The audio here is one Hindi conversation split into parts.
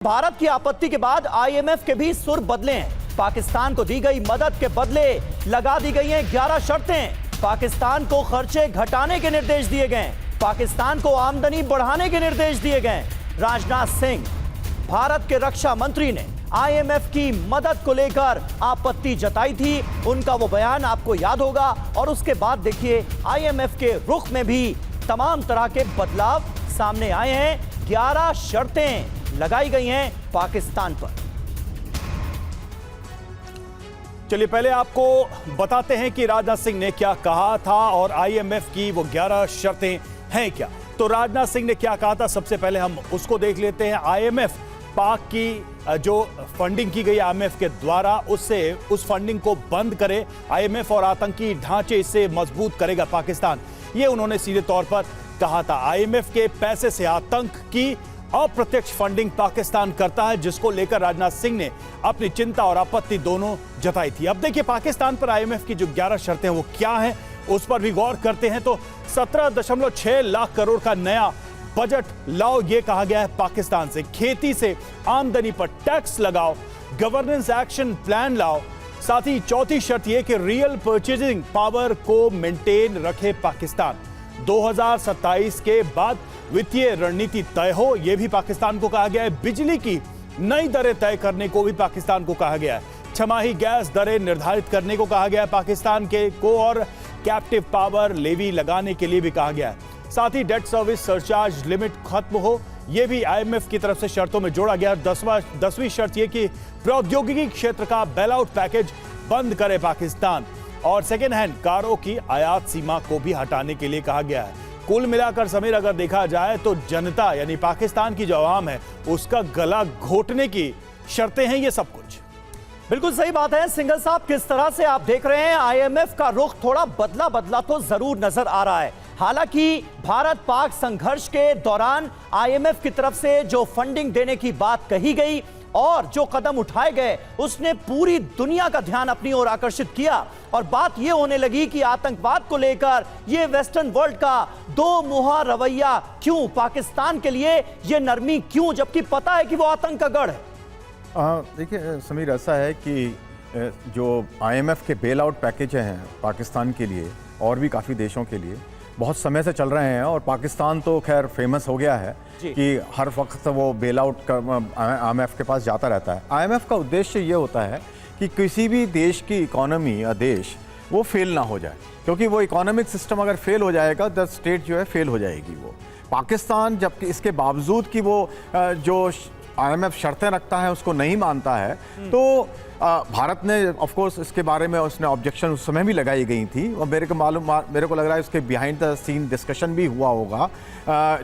भारत की आपत्ति के बाद आईएमएफ के भी सुर बदले हैं। पाकिस्तान को दी गई मदद के बदले लगा दी गई हैं 11 शर्तें। पाकिस्तान को खर्चे घटाने के निर्देश दिए गए, पाकिस्तान को आमदनी बढ़ाने के निर्देश दिए गए। राजनाथ सिंह, भारत के रक्षा मंत्री ने आईएमएफ की मदद को लेकर आपत्ति जताई थी। उनका वो बयान आपको याद होगा और उसके बाद देखिए आईएमएफ के रुख में भी तमाम तरह के बदलाव सामने आए हैं। 11 शर्तें लगाई गई हैं पाकिस्तान पर। चलिए पहले आपको बताते हैं कि राजनाथ सिंह ने क्या कहा था और आईएमएफ की वो 11 शर्तें हैं क्या। तो राजनाथ सिंह ने क्या कहा था, सबसे पहले हम उसको देख लेते हैं। आईएमएफ पाक की जो फंडिंग की गई आईएमएफ के द्वारा उससे उस फंडिंग को बंद करे। आईएमएफ और आतंकी ढांचे इससे मजबूत करेगा पाकिस्तान, ये उन्होंने सीधे तौर पर कहा था। आईएमएफ के पैसे से आतंक की अप्रत्यक्ष फंडिंग पाकिस्तान करता है, जिसको लेकर राजनाथ सिंह ने अपनी चिंता और आपत्ति दोनों जताई थी। अब देखिए पाकिस्तान पर आईएमएफ की जो 11 शर्तें वो क्या हैं, उस पर भी गौर करते हैं। तो 17.6 लाख करोड़ का नया बजट लाओ, ये कहा गया है पाकिस्तान से। खेती से आमदनी पर टैक्स लगाओ, गवर्नेंस एक्शन प्लान लाओ। साथ ही चौथी शर्त यह कि रियल परचेजिंग पावर को मेंटेन रखे पाकिस्तान। 2027 के बाद वित्तीय रणनीति तय हो, यह भी पाकिस्तान को कहा गया है। बिजली की नई दरें तय करने को भी पाकिस्तान को कहा गया है। छमाही गैस दरें निर्धारित करने को कहा गया है पाकिस्तान को, और कैप्टिव पावर लेवी लगाने के लिए भी कहा गया है। साथ ही डेट सर्विस सरचार्ज लिमिट खत्म हो, यह भी आईएमएफ की तरफ से शर्तों में जोड़ा गया। 10वीं शर्त यह कि प्रौद्योगिकी क्षेत्र का बेल आउट पैकेज बंद करे पाकिस्तान, और सेकेंड हैंड कारों की आयात सीमा को भी हटाने के लिए कहा गया है। कुल मिलाकर समीर अगर देखा जाए तो जनता यानी पाकिस्तान की जो आवाम है उसका गला घोटने की शर्तें हैं ये सब कुछ। बिल्कुल सही बात है सिंघल साहब, किस तरह से आप देख रहे हैं आईएमएफ का रुख थोड़ा बदला तो जरूर नजर आ रहा है। हालांकि भारत पाक संघर्ष के दौरान आईएमएफ की तरफ से जो फंडिंग देने की बात कही गई और जो कदम उठाए गए, उसने पूरी दुनिया का ध्यान अपनी ओर आकर्षित किया। और बात यह होने लगी कि आतंकवाद को लेकर यह वेस्टर्न वर्ल्ड का दो मुहा रवैया क्यों, पाकिस्तान के लिए यह नरमी क्यों, जबकि पता है कि वो आतंक का गढ़ है। देखिए समीर, ऐसा है कि जो आईएमएफ के बेल आउट पैकेज हैं पाकिस्तान के लिए और भी काफ़ी देशों के लिए बहुत समय से चल रहे हैं, और पाकिस्तान तो खैर फेमस हो गया है कि हर वक्त वो बेल आउट आईएमएफ के पास जाता रहता है। आईएमएफ का उद्देश्य ये होता है कि किसी भी देश की इकोनॉमी या देश वो फेल ना हो जाए, क्योंकि वो इकोनॉमिक सिस्टम अगर फेल हो जाएगा तो स्टेट जो है फेल हो जाएगी। वो पाकिस्तान जबकि इसके बावजूद कि वो जो आईएमएफ शर्तें रखता है उसको नहीं मानता है, तो भारत ने ऑफ कोर्स इसके बारे में उसने ऑब्जेक्शन उस समय भी लगाई गई थी, और मेरे को लग रहा है उसके बिहाइंड द सीन डिस्कशन भी हुआ होगा,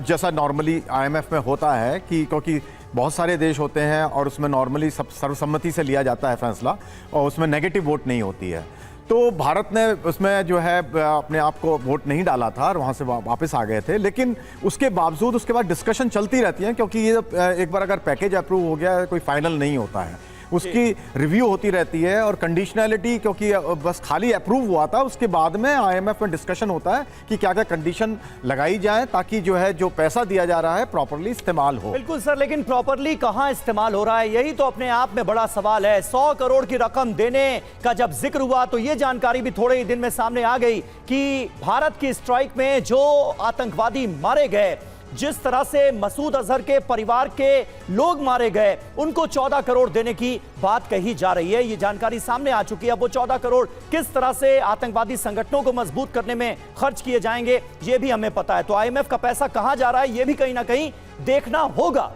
जैसा नॉर्मली आईएमएफ में होता है कि क्योंकि बहुत सारे देश होते हैं और उसमें नॉर्मली सब सर्वसम्मति से लिया जाता है फैसला, और उसमें नेगेटिव वोट नहीं होती है। तो भारत ने उसमें जो है अपने आप को वोट नहीं डाला था और वहाँ से वापस आ गए थे, लेकिन उसके बावजूद उसके बाद डिस्कशन चलती रहती है, क्योंकि ये एक बार अगर पैकेज अप्रूव हो गया कोई फाइनल नहीं होता है, उसकी रिव्यू होती रहती है। और कंडीशनैलिटी, क्योंकि बस खाली अप्रूव हुआ था, उसके बाद में आईएमएफ में डिस्कशन होता है कि क्या क्या कंडीशन लगाई जाए ताकि जो है जो पैसा दिया जा रहा है प्रॉपर्ली इस्तेमाल हो। बिल्कुल सर, लेकिन प्रॉपर्ली कहां इस्तेमाल हो रहा है, यही तो अपने आप में बड़ा सवाल है। 100 करोड़ की रकम देने का जब जिक्र हुआ तो यह जानकारी भी थोड़े ही दिन में सामने आ गई कि भारत की स्ट्राइक में जो आतंकवादी मारे गए, जिस तरह से मसूद अजहर के परिवार के लोग मारे गए, उनको 14 करोड़ देने की बात कही जा रही है। ये जानकारी सामने आ चुकी है। अब वो 14 करोड़ किस तरह से आतंकवादी संगठनों को मजबूत करने में खर्च किए जाएंगे, ये भी हमें पता है। तो आईएमएफ का पैसा कहां जा रहा है, ये भी कहीं ना कहीं देखना होगा।